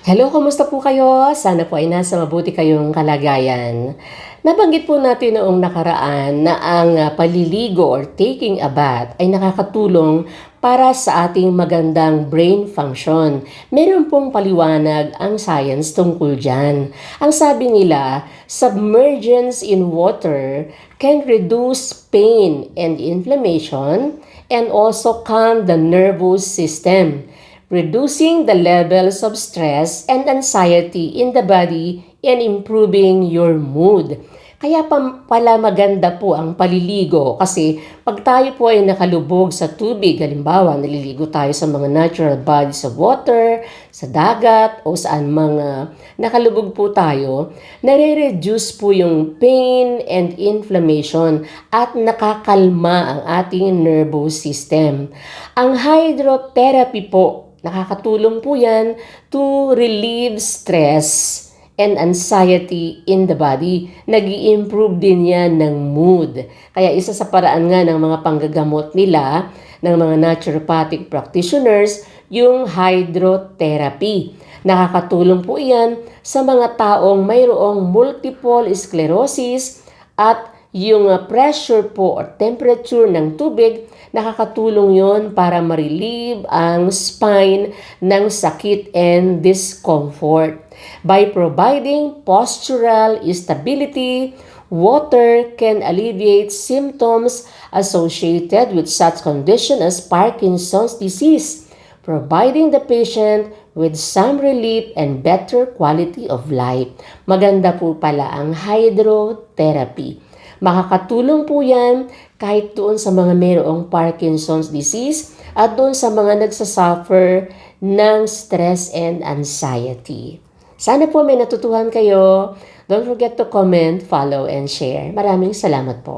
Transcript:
Hello, kumusta po kayo? Sana po ay nasa mabuti kayong kalagayan. Nabanggit po natin noong nakaraan na ang paliligo or taking a bath ay nakakatulong para sa ating magandang brain function. Meron pong paliwanag ang science tungkol dyan. Ang sabi nila, submergence in water can reduce pain and inflammation and also calm the nervous system, reducing the levels of stress and anxiety in the body and improving your mood. Kaya pala maganda po ang paliligo kasi pag tayo po ay nakalubog sa tubig, halimbawa naliligo tayo sa mga natural bodies of water, sa dagat o saan mga nakalubog po tayo, nare-reduce po yung pain and inflammation at nakakalma ang ating nervous system. Ang hydrotherapy po, nakakatulong po yan to relieve stress and anxiety in the body. Nag-i-improve din yan ng mood. Kaya isa sa paraan nga ng mga panggagamot nila, ng mga naturopathic practitioners, yung hydrotherapy. Nakakatulong po yan sa mga taong mayroong multiple sclerosis at yung pressure po or temperature ng tubig, nakakatulong yon para ma-relieve ang spine ng sakit and discomfort. By providing postural stability, water can alleviate symptoms associated with such condition as Parkinson's disease, providing the patient with some relief and better quality of life. Maganda po pala ang hydrotherapy. Makakatulong po yan kahit doon sa mga mayroong Parkinson's disease at doon sa mga nagsasuffer ng stress and anxiety. Sana po may natutuhan kayo. Don't forget to comment, follow, and share. Maraming salamat po.